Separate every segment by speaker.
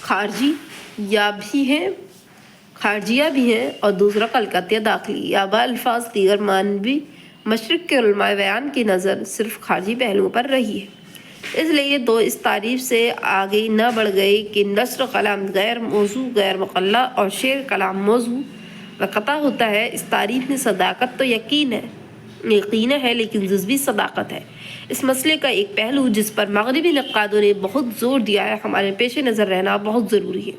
Speaker 1: خارجی یا بھی ہیں، خارجیہ بھی ہیں، اور دوسرا کلکتیہ داخلی یا الفاظ دیگر مانوی مشرق کے علماء بیان کی نظر صرف خارجی پہلوؤں پر رہی ہے۔ اس لیے یہ دو اس تعریف سے آگے نہ بڑھ گئے کہ نثر کلام غیر موضوع، غیر مقلع اور شعر کلام موضوع و قطع ہوتا ہے۔ اس تعریف میں صداقت تو یقین ہے لیکن جزوی صداقت ہے۔ اس مسئلے کا ایک پہلو جس پر مغربی نقادوں نے بہت زور دیا ہے، ہمارے پیش نظر رہنا بہت ضروری ہے،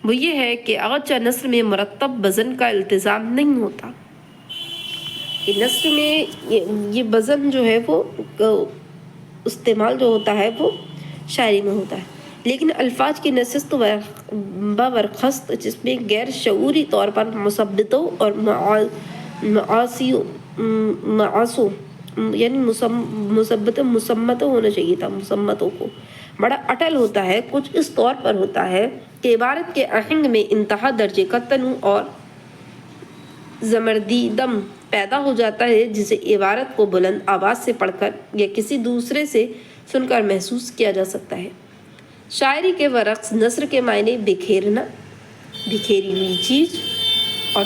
Speaker 1: وہ یہ ہے کہ اگرچہ نثر میں مرتب وزن کا التزام نہیں ہوتا، نثر میں یہ وزن جو ہے وہ استعمال جو ہوتا ہے وہ شاعری میں ہوتا ہے، لیکن الفاظ کی نشست برخست جس میں غیر شعوری طور پر مثبتوں اور معاصوں یعنی مسمتوں ہونا چاہیے تھا، مسمتوں کو بڑا اٹل ہوتا ہے، کچھ اس طور پر ہوتا ہے کہ عبارت کے آہنگ میں انتہا درجے کا تنوع اور زمردیدم پیدا ہو جاتا ہے، جسے عبارت کو بلند آواز سے پڑھ کر یا کسی دوسرے سے سن کر محسوس کیا جا سکتا ہے۔ شاعری کے برعکس نثر کے معنی بکھیرنا، بکھیری ہوئی چیز اور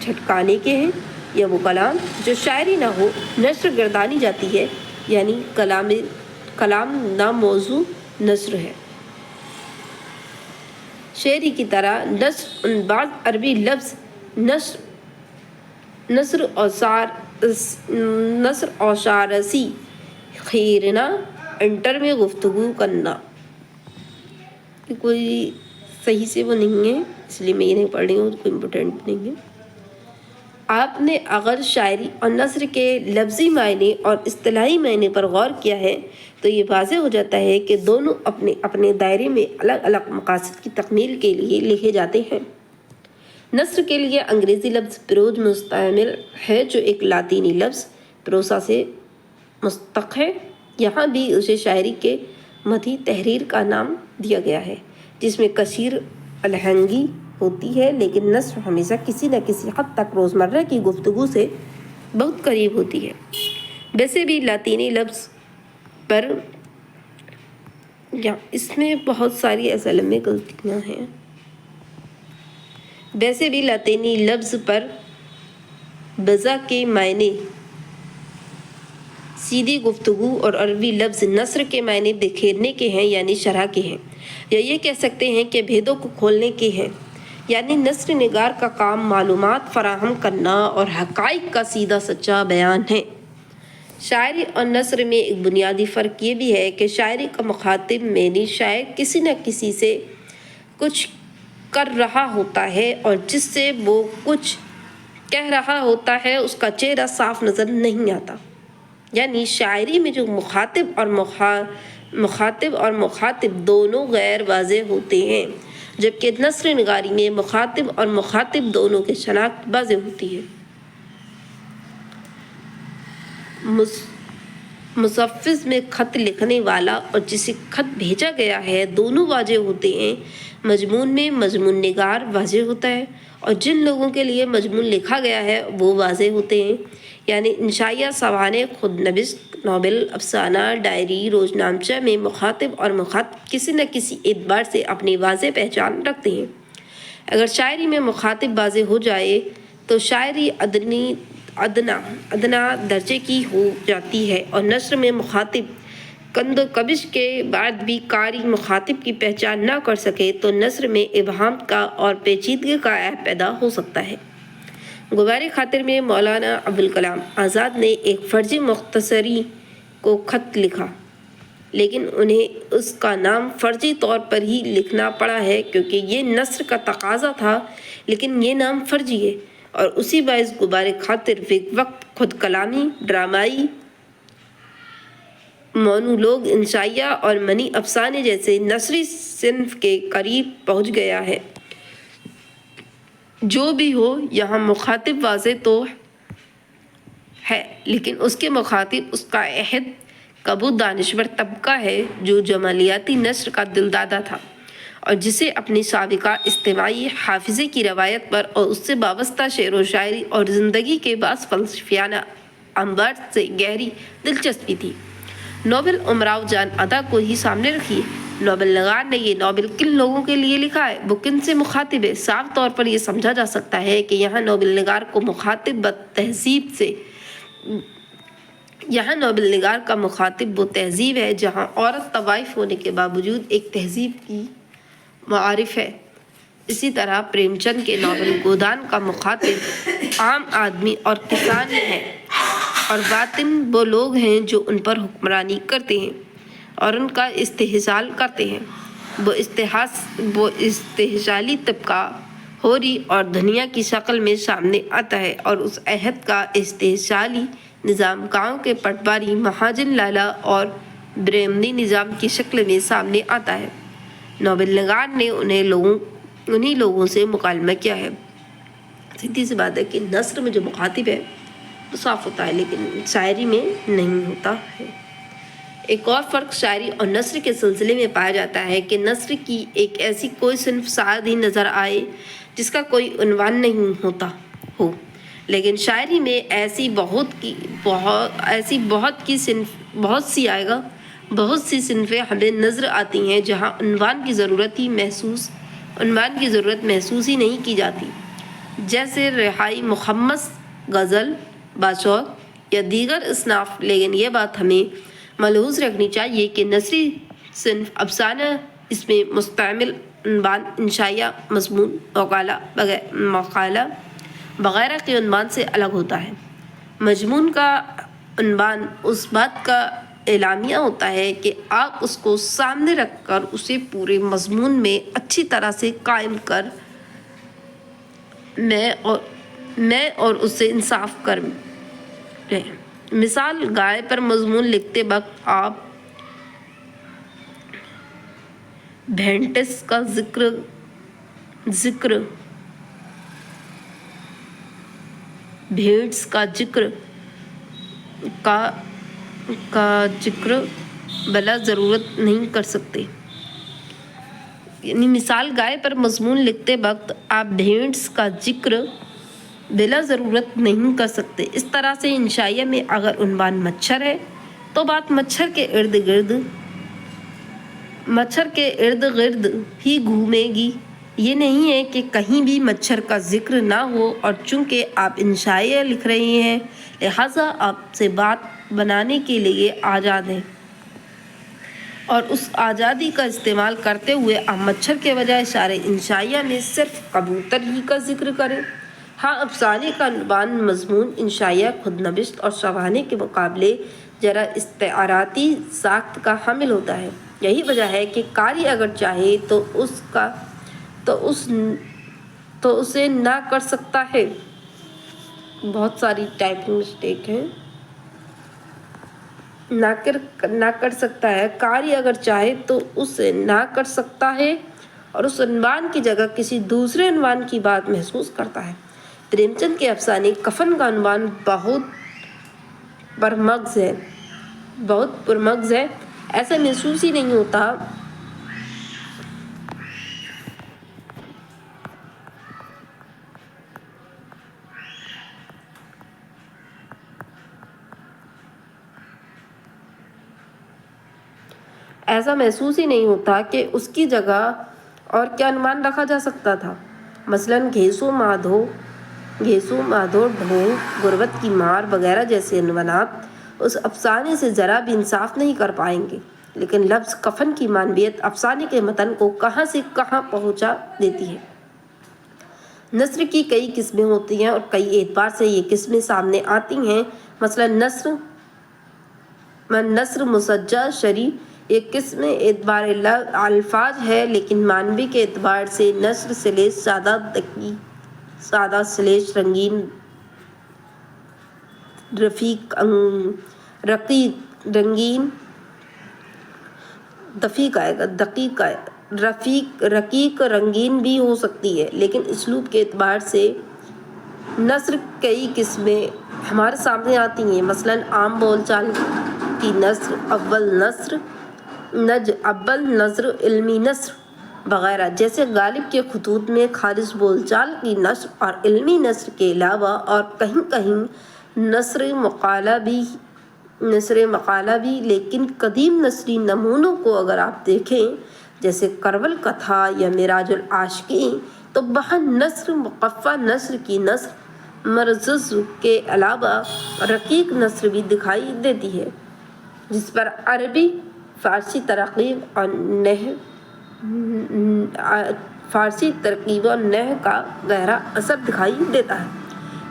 Speaker 1: چھٹکانے کے ہیں، یا وہ کلام جو شاعری نہ ہو نثر گردانی جاتی ہے، یعنی کلام ناموضوع نثر ہے۔ شعری کی طرح نثر بعض عربی لفظ نثر اوشارسی خیرنا، انٹر میں گفتگو کرنا، کوئی صحیح سے وہ نہیں ہے اس لیے میں یہ نہیں پڑھ رہی ہوں، کوئی امپورٹنٹ نہیں ہے۔ آپ نے اگر شاعری اور نثر کے لفظی معنی اور اصطلاحی معنی پر غور کیا ہے تو یہ واضح ہو جاتا ہے کہ دونوں اپنے اپنے دائرے میں الگ الگ مقاصد کی تکمیل کے لیے لکھے جاتے ہیں۔ نثر کے لیے انگریزی لفظ پروز مستعمل ہے جو ایک لاطینی لفظ پروسا سے مشتق ہے۔ یہاں بھی اسے شاعری کے مدحی تحریر کا نام دیا گیا ہے، جس میں کثیر الہنگی ہوتی ہے، لیکن نثر ہمیشہ کسی نہ کسی حد تک روزمرہ کی گفتگو سے بہت قریب ہوتی ہے۔ ویسے بھی لاطینی لفظ پر اس میں بہت ساری اصل میں غلطیاں ہیں۔ ویسے بھی لاطینی لفظ پر بزا کے معنی سیدھی گفتگو اور عربی لفظ نثر کے معنی بکھیرنے کے ہیں، یعنی شرح کے ہیں، یا یہ کہہ سکتے ہیں کہ بھیدوں کو کھولنے کے ہیں، یعنی نثر نگار کا کام معلومات فراہم کرنا اور حقائق کا سیدھا سچا بیان ہے۔ شاعری اور نثر میں ایک بنیادی فرق یہ بھی ہے کہ شاعری کا مخاطب یعنی شاعر کسی نہ کسی سے کچھ کر رہا ہوتا ہے، اور جس سے وہ کچھ کہہ رہا ہوتا ہے اس کا چہرہ صاف نظر نہیں آتا، یعنی شاعری میں جو مخاطب اور مخاطب دونوں غیر واضح ہوتے ہیں، جبکہ نثر نگاری میں مخاطب اور مخاطب دونوں کی شناخت واضح ہوتی ہے۔ مصفظ میں خط لکھنے والا اور جسے خط بھیجا گیا ہے دونوں واضح ہوتے ہیں۔ مضمون میں مضمون نگار واضح ہوتا ہے، اور جن لوگوں کے لیے مضمون لکھا گیا ہے وہ واضح ہوتے ہیں، یعنی انشائیہ، سوانح، خود نوشت، ناول، افسانہ، ڈائری، روزنامچہ میں مخاطب اور مخاطب کسی نہ کسی اعتبار سے اپنی واضح پہچان رکھتے ہیں۔ اگر شاعری میں مخاطب واضح ہو جائے تو شاعری ادنا درجے کی ہو جاتی ہے، اور نثر میں مخاطب کند و کبش کے بعد بھی قاری مخاطب کی پہچان نہ کر سکے تو نثر میں ابہام کا اور پیچیدگی کا عیب پیدا ہو سکتا ہے۔ غبار خاطر میں مولانا ابوالکلام آزاد نے ایک فرضی مختصری کو خط لکھا، لیکن انہیں اس کا نام فرضی طور پر ہی لکھنا پڑا ہے کیونکہ یہ نثر کا تقاضا تھا، لیکن یہ نام فرضی ہے، اور اسی باعث غبار خاطر وقت خود کلامی، ڈرامائی، مونولوگ، انشائیہ اور منی افسانے جیسے نثری صنف کے قریب پہنچ گیا ہے۔ جو بھی ہو، یہاں مخاطب واضح تو ہے، لیکن اس کے مخاطب اس کا عہد کبو دانشور طبقہ ہے جو جمالیاتی نثر کا دلدادہ تھا، اور جسے اپنی سابقہ اجتماعی حافظے کی روایت پر اور اس سے وابستہ شعر و شاعری اور زندگی کے بعض فلسفیانہ انبار سے گہری دلچسپی تھی۔ ناول امراؤ جان ادا کو ہی سامنے رکھیے، ناول نگار نے یہ ناول کن لوگوں کے لیے لکھا ہے، وہ کن سے مخاطب ہے؟ صاف طور پر یہ سمجھا جا سکتا ہے کہ یہاں ناول نگار کو مخاطب تہذیب سے یہاں ناول نگار کا مخاطب وہ تہذیب ہے جہاں عورت طوائف ہونے کے باوجود ایک تہذیب کی معارف ہے۔ اسی طرح پریم چند کے ناول گودان کا مخاطب عام آدمی اور کسان ہے، اور باطن وہ لوگ ہیں جو ان پر حکمرانی کرتے ہیں اور ان کا استحصال کرتے ہیں۔ وہ استحصالی طبقہ ہوری اور دنیا کی شکل میں سامنے آتا ہے، اور اس عہد کا استحصالی نظام گاؤں کے پٹواری مہاجن لالا اور برہمنی نظام کی شکل میں سامنے آتا ہے۔ ناول نگار نے انہی لوگوں سے مکالمہ کیا ہے۔ سیدھی سی بات ہے کہ نثر میں جو مخاطب ہے وہ صاف ہوتا ہے، لیکن شاعری میں نہیں ہوتا ہے۔ ایک اور فرق شاعری اور نثر کے سلسلے میں پایا جاتا ہے کہ نثر کی ایک ایسی کوئی صنف شاید ہی نظر آئے جس کا کوئی عنوان نہیں ہوتا ہو، لیکن شاعری میں ایسی بہت سی صنفیں ہمیں نظر آتی ہیں جہاں عنوان کی ضرورت محسوس ہی نہیں کی جاتی، جیسے رہائی مخمس، غزل، باشعور یا دیگر اصناف۔ لیکن یہ بات ہمیں ملحوظ رکھنی چاہیے کہ نثری صنف افسانہ اس میں مستعمل عنوان، انشائیہ، مضمون، مقالہ وغیرہ کے عنوان سے الگ ہوتا ہے۔ مضمون کا عنوان اس بات کا اعلامیہ ہوتا ہے کہ آپ اس کو سامنے رکھ کر اسے پورے مضمون میں اچھی طرح سے قائم کر میں اور اس سے انصاف کر رہے ہیں۔ مثال، گائے پر مضمون لکھتے وقت آپ بھینٹس کا ذکر بلا ضرورت نہیں کر سکتے۔ مثال، گائے پر مضمون لکھتے وقت آپ بھینٹس کا ذکر بلا ضرورت نہیں کر سکتے۔ اس طرح سے انشائیہ میں اگر عنوان مچھر ہے تو بات مچھر کے ارد گرد ہی گھومے گی۔ یہ نہیں ہے کہ کہیں بھی مچھر کا ذکر نہ ہو، اور چونکہ آپ انشائیہ لکھ رہے ہیں لہٰذا آپ سے بات بنانے کے لیے آزاد ہیں، اور اس آزادی کا استعمال کرتے ہوئے آپ مچھر کے بجائے سارے انشائیہ میں صرف کبوتر ہی کا ذکر کریں۔ ہاں، افسانے کا عنوان، مضمون، انشائیہ، خود نوشت اور سوانح کے مقابلے ذرا استعاراتی ساخت کا حامل ہوتا ہے۔ یہی وجہ ہے کہ قاری اگر چاہے تو اسے نہ کر سکتا ہے۔ بہت ساری ٹائپنگ مسٹیک ہیں۔ نہ کر سکتا ہے، قاری اگر چاہے تو اسے نہ کر سکتا ہے، اور اس عنوان کی جگہ کسی دوسرے عنوان کی بات محسوس کرتا ہے۔ پریم چند کے افسانے کفن کا عنوان بہت پرمغز ہے، ایسا محسوس ہی نہیں ہوتا کہ اس کی جگہ اور کیا عنوان رکھا جا سکتا تھا۔ مثلاً گھیسو مادھو، ڈھونگ، غربت کی مار وغیرہ جیسے عنوانات اس افسانے سے ذرا بھی انصاف نہیں کر پائیں گے، لیکن لفظ کفن کی معنویت افسانے کے متن کو کہاں سے کہاں پہنچا دیتی ہے۔ نثر کی کئی قسمیں ہوتی ہیں اور کئی اعتبار سے یہ قسمیں سامنے آتی ہیں۔ مثلاً نثر مسجع شرعی ایک قسم اعتبار الفاظ ہے، لیکن معنوی کے اعتبار سے نثر سلیش سادہ، سلیش رنگین، رقیق رنگین بھی ہو سکتی ہے۔ لیکن اسلوب کے اعتبار سے نثر کئی قسمیں ہمارے سامنے آتی ہیں۔ مثلاً عام بول چال کی نثر، اول نثر، علمی نثر وغیرہ، جیسے غالب کے خطوط میں خالص بول چال کی نثر اور علمی نثر کے علاوہ اور کہیں کہیں نثر مقالہ بھی نثر مقالہ بھی، لیکن قدیم نثری نمونوں کو اگر آپ دیکھیں جیسے کرول کتھا یا معراج العاشقین، تو وہاں نثر مقفع نثر کی نثر مرزز کے علاوہ رقیق نثر بھی دکھائی دیتی ہے، جس پر عربی فارسی ترکیب اور نحو کا گہرا اثر دکھائی دیتا ہے۔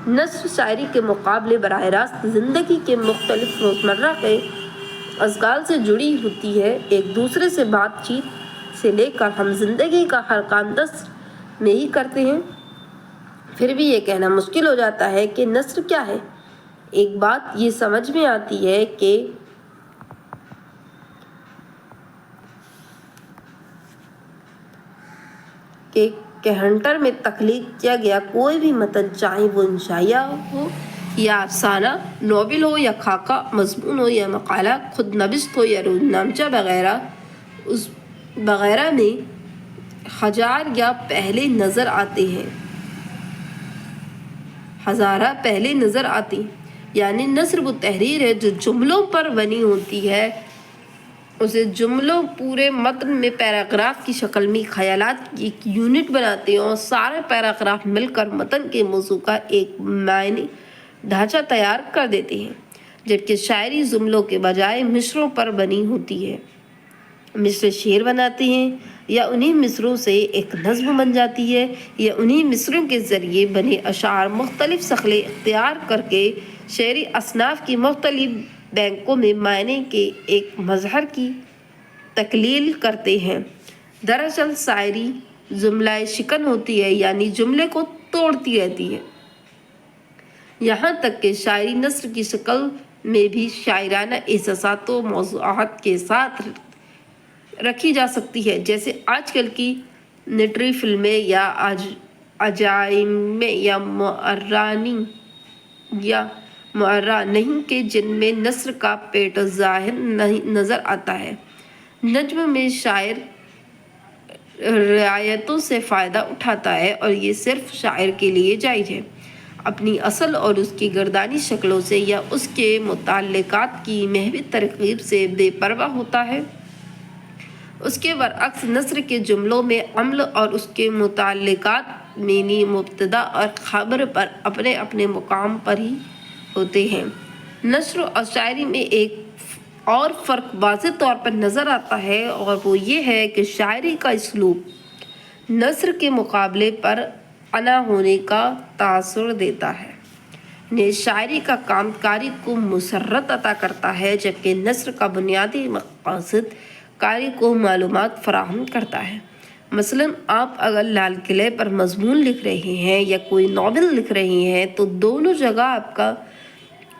Speaker 1: نثر شاعری کے مقابلے براہ راست زندگی کے مختلف روزمرہ کے اشغال سے جڑی ہوتی ہے۔ ایک دوسرے سے بات چیت سے لے کر ہم زندگی کا ہر کام نثر میں ہی کرتے ہیں۔ پھر بھی یہ کہنا مشکل ہو جاتا ہے کہ نثر کیا ہے۔ ایک بات یہ سمجھ میں آتی ہے کہ ہنٹر میں تخلیق کیا گیا کوئی بھی متن، چاہے وہ انشائیہ ہو یا افسانہ، ناول ہو یا خاکہ مضمون ہو یا مقالہ، خود نوشت ہو یا روزنامچہ وغیرہ میں ہزارہ پہلے نظر آتے ہیں۔ یعنی نثر وہ تحریر ہے جو جملوں پر بنی ہوتی ہے، اسے جملوں پورے متن میں پیراگراف کی شکل میں خیالات کی ایک یونٹ بناتے ہیں اور سارے پیراگراف مل کر متن کے موضوع کا ایک معنی ڈھانچہ تیار کر دیتے ہیں، جبکہ شاعری جملوں کے بجائے مصرعوں پر بنی ہوتی ہے۔ مصرع شعر بناتے ہیں یا انہی مصرعوں سے ایک نظم بن جاتی ہے، یا انہی مصرعوں کے ذریعے بنے اشعار مختلف شکلیں اختیار کر کے شعری اصناف کی مختلف بینکوں میں معنی کے ایک مظہر کی تکمیل کرتے ہیں۔ دراصل شاعری جملہ شکن ہوتی ہے، یعنی جملے کو توڑتی رہتی ہے۔ یہاں تک کہ شاعری نثر کی شکل میں بھی شاعرانہ احساسات و موضوعات کے ساتھ رکھی جا سکتی ہے، جیسے آج کل کی لٹری فلمیں یا عجائمیں یا معرہ نہیں کہ جن میں نثر کا پیٹ ظاہر نظر آتا ہے۔ نظم میں شاعر روایتوں سے فائدہ اٹھاتا ہے اور یہ صرف شاعر کے لیے جائز ہے۔ اپنی اصل اور اس کی گردانی شکلوں سے یا اس کے متعلقات کی محوی ترکیب سے بے پرواہ ہوتا ہے۔ اس کے برعکس نثر کے جملوں میں عمل اور اس کے متعلقات معنی، مبتدا اور خبر پر اپنے اپنے مقام پر ہی ہوتے ہیں۔ نثر اور شاعری میں ایک اور فرق واضح طور پر نظر آتا ہے اور وہ یہ ہے کہ شاعری کا اسلوب نثر کے مقابلے پر انا ہونے کا تاثر دیتا ہے۔ شاعری کا کام قاری کو مسرت عطا کرتا ہے، جبکہ نثر کا بنیادی مقصد قاری کو معلومات فراہم کرتا ہے۔ مثلاً آپ اگر لال قلعے پر مضمون لکھ رہے ہیں یا کوئی ناول لکھ رہے ہیں تو دونوں جگہ آپ کا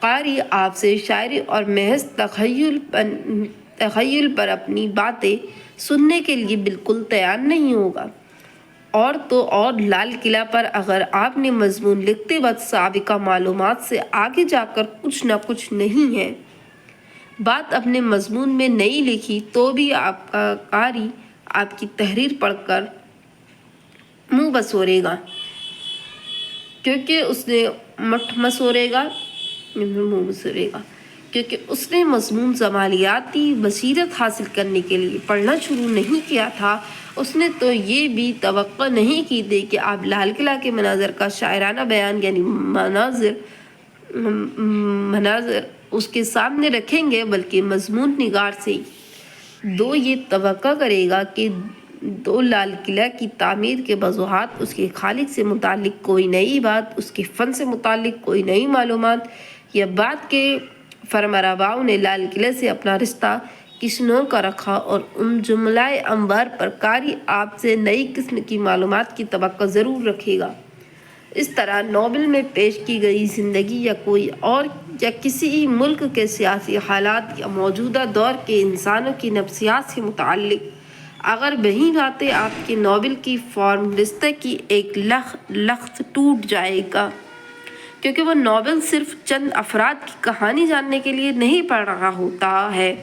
Speaker 1: قاری آپ سے شاعری اور محض تخیل پر اپنی باتیں سننے کے لیے بالکل تیار نہیں ہوگا۔ اور تو اور لال قلعہ پر اگر آپ نے مضمون لکھتے وقت سابقہ معلومات سے آگے جا کر کچھ نہ کچھ نہیں ہے بات اپنے مضمون میں نہیں لکھی، تو بھی آپ کا قاری آپ کی تحریر پڑھ کر منہ مسورے گا، کیونکہ اس نے مضمون جمالیاتی بصیرت حاصل کرنے کے لیے پڑھنا شروع نہیں کیا تھا۔ اس نے تو یہ بھی توقع نہیں کی تھی کہ آپ لال قلعہ کے مناظر کا شاعرانہ بیان یعنی مناظر اس کے سامنے رکھیں گے، بلکہ مضمون نگار سے دو یہ توقع کرے گا کہ دو لال قلعہ کی تعمیر کے وجوہات، اس کے خالق سے متعلق کوئی نئی بات، اس کے فن سے متعلق کوئی نئی معلومات، یا بات کے فرمانرواؤں نے لال قلعے سے اپنا رشتہ کس نوع کا رکھا، اور ان جملہ انبار پر قاری آپ سے نئی قسم کی معلومات کی توقع ضرور رکھے گا۔ اس طرح ناول میں پیش کی گئی زندگی یا کوئی اور یا کسی ملک کے سیاسی حالات یا موجودہ دور کے انسانوں کی نفسیات سے متعلق اگر وہی باتیں آپ کے ناول کی فارم رشتے کی ایک لخت ٹوٹ جائے گا، کیونکہ وہ ناول صرف چند افراد کی کہانی جاننے کے لیے نہیں پڑھ رہا ہوتا ہے،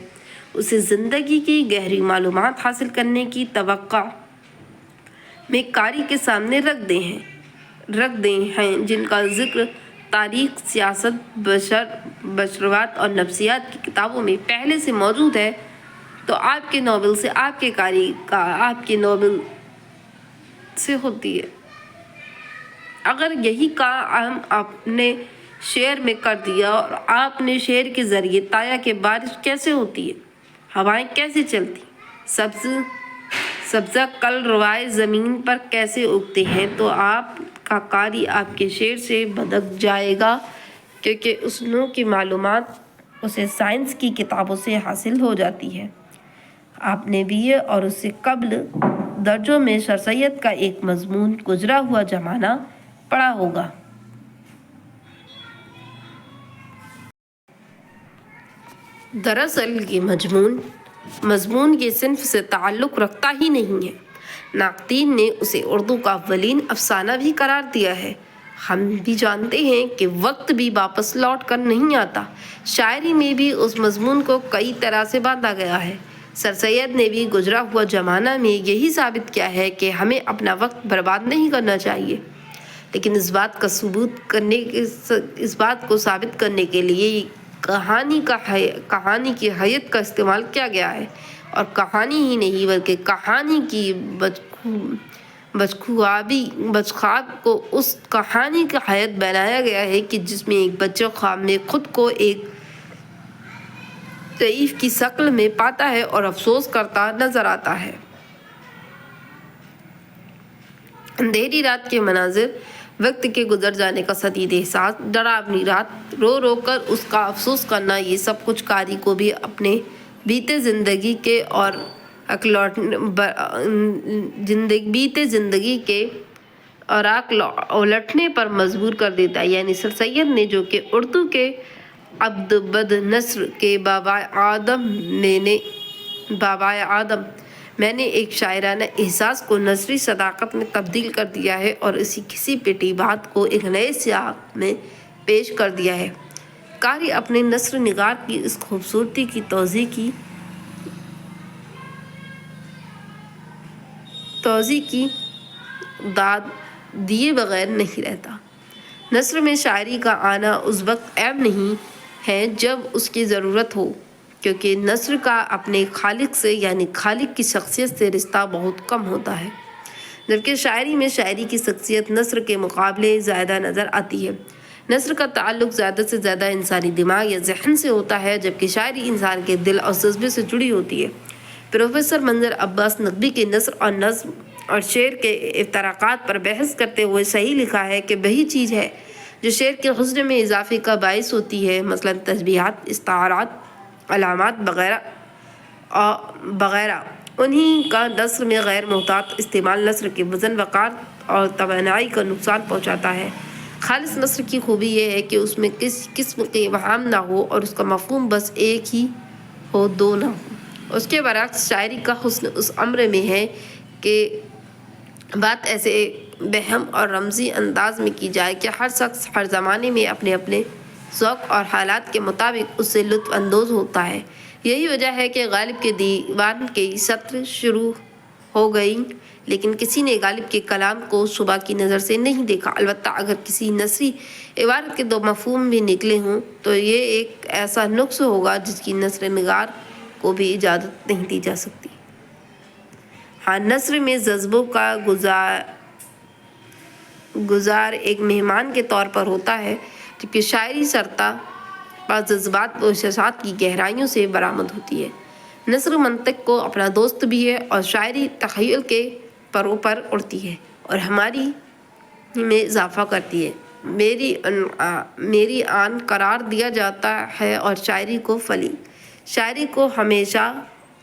Speaker 1: اسے زندگی کی گہری معلومات حاصل کرنے کی توقع میں قاری کے سامنے رکھ دے ہیں، جن کا ذکر تاریخ، سیاست، بشروات اور نفسیات کی کتابوں میں پہلے سے موجود ہے تو آپ کے ناول سے، آپ کے کاری کا آپ کے ناول سے ہوتی ہے۔ اگر یہی کام آپ نے شعر میں کر دیا اور آپ نے شعر کے ذریعے تایا کہ بارش کیسے ہوتی ہے، ہوائیں کیسے چلتی، سبزہ کل روائے زمین پر کیسے اگتے ہیں، تو آپ کا قاری آپ کے شعر سے بھدک جائے گا، کیونکہ اس نوع کی معلومات اسے سائنس کی کتابوں سے حاصل ہو جاتی ہے۔ آپ نے بی اے اور اس سے قبل درجوں میں سر سید کا ایک مضمون گزرا ہوا زمانہ پڑھا ہوگا۔ دراصل یہ مضمون یہ صنف سے تعلق رکھتا ہی نہیں ہے۔ ناقدین نے اسے اردو کا اولین افسانہ بھی قرار دیا ہے۔ ہم بھی جانتے ہیں کہ وقت بھی واپس لوٹ کر نہیں آتا۔ شاعری میں بھی اس مضمون کو کئی طرح سے باندھا گیا ہے۔ سر سید نے بھی گزرا ہوا زمانہ میں یہی ثابت کیا ہے کہ ہمیں اپنا وقت برباد نہیں کرنا چاہیے، لیکن اس بات کو ثابت کرنے کے لیے کہانی کی حیت کا استعمال کیا گیا ہے، اور کہانی ہی نہیں بلکہ کہانی کی بچخواب کو اس کہانی کی حیت بنایا گیا ہے کہ جس میں ایک بچہ خواب میں خود کو ایک ضعیف کی شکل میں پاتا ہے اور افسوس کرتا نظر آتا ہے۔ اندھیری رات کے مناظر، وقت کے گزر جانے کا شدید احساس، ڈراؤنی رات، رو رو کر اس کا افسوس کرنا، یہ سب کچھ قاری کو بھی اپنے بیتے زندگی کے اوراق الٹنے پر مجبور کر دیتا ہے۔ یعنی سر سید نے، جو کہ اردو کے عبد بد نثر کے بابائے آدم، میں نے ایک شاعرانہ احساس کو نثری صداقت میں تبدیل کر دیا ہے اور اسی کسی پٹی بات کو ایک نئے سیاق میں پیش کر دیا ہے۔ قاری اپنے نثر نگار کی اس خوبصورتی کی توضیح کی داد دیے بغیر نہیں رہتا۔ نثر میں شاعری کا آنا اس وقت عیب نہیں ہے جب اس کی ضرورت ہو، کیونکہ نثر کا اپنے خالق سے یعنی خالق کی شخصیت سے رشتہ بہت کم ہوتا ہے، جبکہ شاعری میں شاعری کی شخصیت نثر کے مقابلے زیادہ نظر آتی ہے۔ نثر کا تعلق زیادہ سے زیادہ انسانی دماغ یا ذہن سے ہوتا ہے، جبکہ شاعری انسان کے دل اور جذبے سے جڑی ہوتی ہے۔ پروفیسر منظر عباس نقوی کے نثر اور نظم اور شعر کے افتراقات پر بحث کرتے ہوئے صحیح لکھا ہے کہ وہی چیز ہے جو شعر کے حسن میں اضافے کا باعث ہوتی ہے، مثلاً تشبیہات، استعارات، علامات وغیرہ۔ انہی کا نثر میں غیر محتاط استعمال نثر کے وزن، وقار اور توانائی کو نقصان پہنچاتا ہے۔ خالص نثر کی خوبی یہ ہے کہ اس میں کسی قسم کے ابہام نہ ہو اور اس کا مفہوم بس ایک ہی ہو، دو نہ ہو۔ اس کے برعکس شاعری کا حسن اس امر میں ہے کہ بات ایسے بہم اور رمزی انداز میں کی جائے کہ ہر شخص ہر زمانے میں اپنے اپنے ذوق اور حالات کے مطابق اس سے لطف اندوز ہوتا ہے۔ یہی وجہ ہے کہ غالب کے دیوان کی سطر شروع ہو گئی، لیکن کسی نے غالب کے کلام کو صبح کی نظر سے نہیں دیکھا۔ البتہ اگر کسی نثری عبارت کے دو مفہوم بھی نکلے ہوں تو یہ ایک ایسا نقص ہوگا جس کی نثر نگار کو بھی اجازت نہیں دی جا سکتی۔ ہاں، نثر میں جذبوں کا گزار ایک مہمان کے طور پر ہوتا ہے، جبکہ شاعری سرتا پر جذبات و احساسات کی گہرائیوں سے برآمد ہوتی ہے۔ نثر منطق کو اپنا دوست بھی ہے اور شاعری تخیل کے پروں پر اڑتی ہے اور ہماری میں اضافہ کرتی ہے۔ میری آن قرار دیا جاتا ہے اور شاعری کو فلی۔ شاعری کو ہمیشہ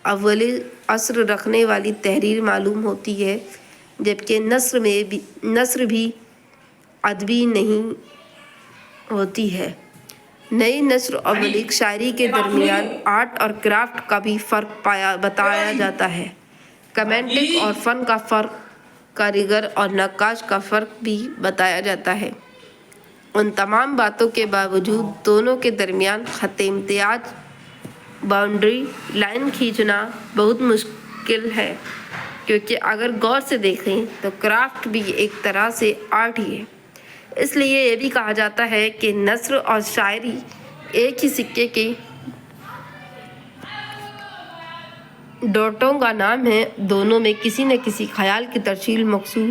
Speaker 1: اول اثر رکھنے والی تحریر معلوم ہوتی ہے، جبکہ نثر بھی ادبی نہیں ہوتی ہے۔ نئی نثر اور بلیغ شاعری کے درمیان آرٹ اور کرافٹ کا بھی فرق بتایا جاتا ہے۔ کمینٹک اور فن کا فرق، کاریگر اور نقاش کا فرق بھی بتایا جاتا ہے۔ ان تمام باتوں کے باوجود دونوں کے درمیان خط امتیاز، باؤنڈری لائن کھینچنا بہت مشکل ہے، کیونکہ اگر غور سے دیکھیں تو کرافٹ بھی ایک طرح سے آرٹ ہی ہے۔ اس لیے یہ بھی کہا جاتا ہے کہ نثر اور شاعری ایک ہی سکے کے ڈوٹوں کا نام ہے، دونوں میں کسی نہ کسی خیال کی ترسیل مقصود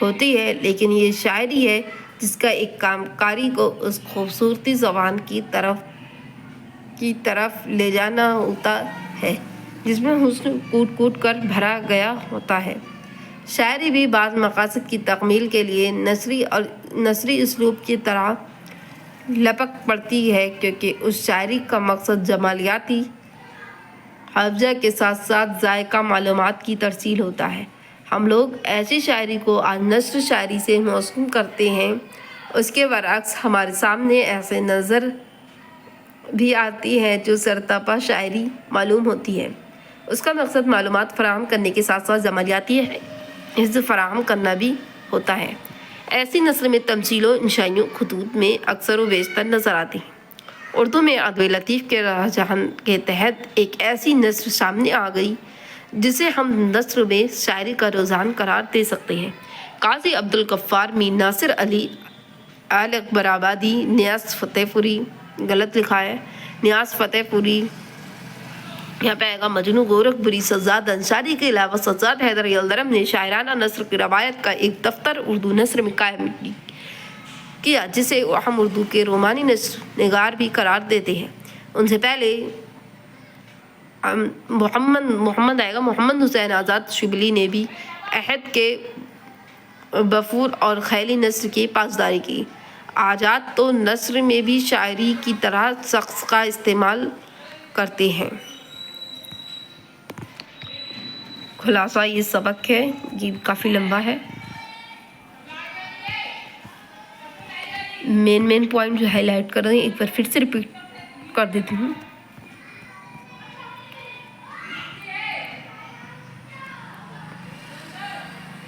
Speaker 1: ہوتی ہے، لیکن یہ شاعری ہے جس کا ایک کام قاری کو اس خوبصورتی زبان کی طرف لے جانا ہوتا ہے جس میں حسن کوٹ کوٹ کر بھرا گیا ہوتا ہے۔ شاعری بھی بعض مقاصد کی تکمیل کے لیے نثری اسلوب کی طرح لپک پڑتی ہے، کیونکہ اس شاعری کا مقصد جمالیاتی حافظہ کے ساتھ ساتھ ذائقہ معلومات کی ترسیل ہوتا ہے۔ ہم لوگ ایسی شاعری کو آج نثر شاعری سے موسوم کرتے ہیں، اس کے برعکس ہمارے سامنے ایسے نظر بھی آتی ہے جو سرتاپا شاعری معلوم ہوتی ہے۔ اس کا مقصد معلومات فراہم کرنے کے ساتھ ساتھ جمالیاتی حفظ فراہم کرنا بھی ہوتا ہے۔ ایسی نثر میں تمثیل و انشائیوں خطوط میں اکثر و بیشتر نظر آتی ہیں۔ اردو میں ادب لطیف کے رجحان کے تحت ایک ایسی نثر سامنے آ گئی جسے ہم نثر میں شاعری کا رجحان قرار دے سکتے ہیں۔ قاضی عبدالغفار میر ناصر علی آل اکبر آبادی، نیاز فتح پوری، غلط لکھا ہے، نیاز فتح پوری، یہاں پہ آئے گا مجنوں گورکھپوری، سجاد انصاری کے علاوہ سجاد حیدر یلدرم نے شاعرانہ نثر کی روایت کا ایک دفتر اردو نثر میں قائم کیا، جسے ہم اردو کے رومانی نثر نگار بھی قرار دیتے ہیں۔ ان سے پہلے محمد آئے گا محمد حسین آزاد شبلی نے بھی عہد کے بفور اور خیلی نثر کی پاسداری کی۔ آزاد تو نثر میں بھی شاعری کی طرح شخص کا استعمال کرتے ہیں۔ خلاصہ یہ سبق ہے، یہ کافی لمبا ہے۔ مین پوائنٹ جو ہائی لائٹ کر رہے ہیں ایک بار پھر سے ریپیٹ کر دیتی ہوں۔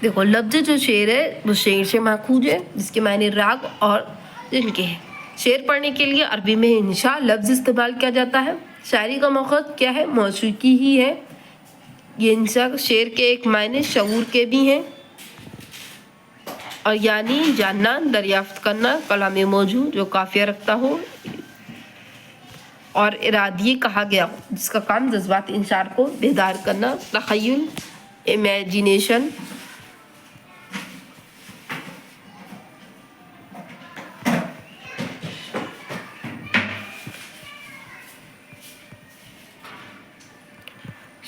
Speaker 1: دیکھو، لفظ جو شعر ہے وہ شعر سے ماخوذ ہے، جس کے معنی راگ اور جن کے ہیں۔ شعر پڑھنے کے لیے عربی میں انشاء لفظ استعمال کیا جاتا ہے۔ شاعری کا مقصد کیا ہے؟ موسیقی ہی ہے۔ یہ انشاء شعر کے ایک معنی شعور کے بھی ہیں، اور یعنی جاننا، دریافت کرنا، کلام موضوع جو قافیہ رکھتا ہو اور ارادی کہا گیا ہو، جس کا کام جذبات انشار کو بیدار کرنا، تخیل، امیجینیشن۔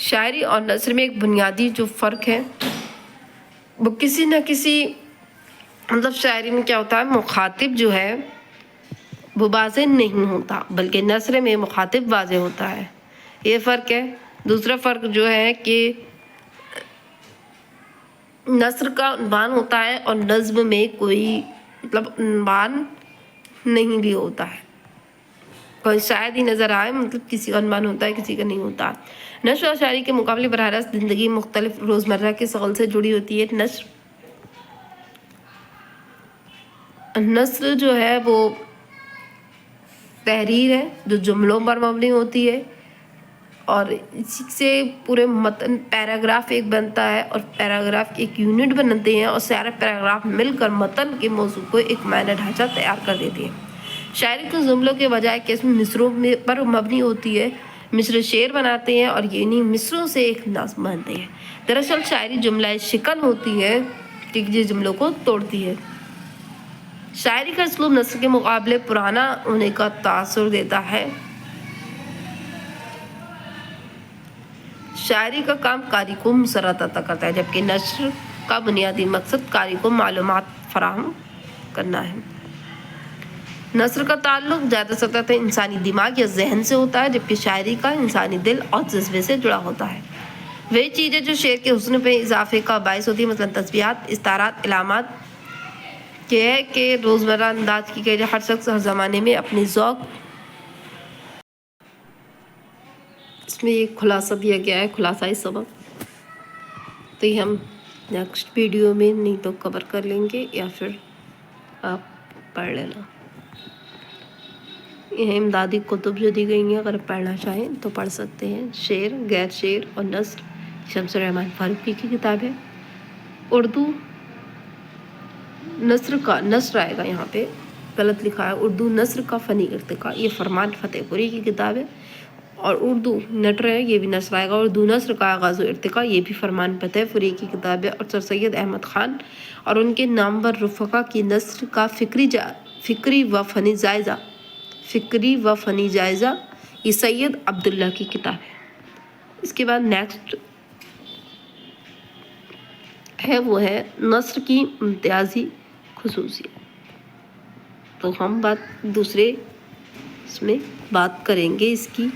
Speaker 1: شاعری اور نثر میں ایک بنیادی جو فرق ہے وہ کسی نہ کسی شاعری میں کیا ہوتا ہے، مخاطب جو ہے وہ واضح نہیں ہوتا، بلکہ نثر میں مخاطب واضح ہوتا ہے، یہ فرق ہے۔ دوسرا فرق جو ہے کہ نثر کا عنوان ہوتا ہے اور نظم میں کوئی عنوان نہیں بھی ہوتا ہے، کوئی شاید ہی نظر آئے، کسی کا عنوان ہوتا ہے کسی کا نہیں ہوتا۔ نثر اور شاعری کے مقابلے براہ راست زندگی مختلف روزمرہ کے شغل سے جڑی ہوتی ہے۔ نثر جو ہے وہ تحریر ہے جو جملوں پر مبنی ہوتی ہے، اور اسی سے پورے متن پیراگراف ایک بنتا ہے، اور پیراگراف ایک یونٹ بنتے ہیں، اور سارے پیراگراف مل کر متن کے موضوع کو ایک معنی ڈھانچہ تیار کر دیتے ہیں۔ شاعری کے جملوں کے بجائے قسم مصروں پر مبنی ہوتی ہے، مصر شعر بناتے ہیں اور انہی مصروں سے ایک نظم بنتے ہیں۔ دراصل شاعری جملہ شکن ہوتی ہے کہ یہ جملوں کو توڑتی ہے۔ شاعری کا اسلوب نثر کے مقابلے پرانا ہونے کا تاثر دیتا ہے۔ شاعری کا کام قاری کو مسرت عطا کرتا ہے، جبکہ نثر کا بنیادی مقصد قاری کو معلومات فراہم کرنا ہے۔ نثر کا تعلق زیادہ سے زیادہ انسانی دماغ یا ذہن سے ہوتا ہے، جبکہ شاعری کا انسانی دل اور جذبے سے جڑا ہوتا ہے۔ وہی چیزیں جو شعر کے حسن پہ اضافے کا باعث ہوتی ہے، مثلا تشبیہات، استعارات، علامات، یہ ہے کہ روزمرہ انداز کی کہ ہر شخص ہر زمانے میں اپنی ذوق، اس میں یہ خلاصہ دیا گیا ہے، خلاصہ سبق، تو یہ ہم نیکسٹ ویڈیو میں نہیں تو کور کر لیں گے، یا پھر آپ پڑھ لینا۔ یہ امدادی کتب جو دی گئی ہیں، اگر پڑھنا چاہیں تو پڑھ سکتے ہیں۔ شعر، غیر شعر اور نثر شمس الرحمن فاروقی کی کتاب ہے۔ اردو نثر آئے گا یہاں پہ، غلط لکھا ہے اردو نثر کا فنی ارتقاء، یہ فرمان فتح پوری کی کتاب ہے، اور اردو نٹر ہے یہ بھی نثر آئے گا، اردو نثر کا آغاز و ارتقاء یہ بھی فرمان فتح پوری کی کتاب ہے، اور سر سید احمد خان اور ان کے نامور رفقا کی نثر کا فکری و فنی جائزہ یہ سید عبداللہ کی کتاب ہے۔ اس کے بعد نیکسٹ ہے وہ ہے نثر کی امتیازی خصوصیت، تو ہم دوسرے اس میں بات کریں گے اس کی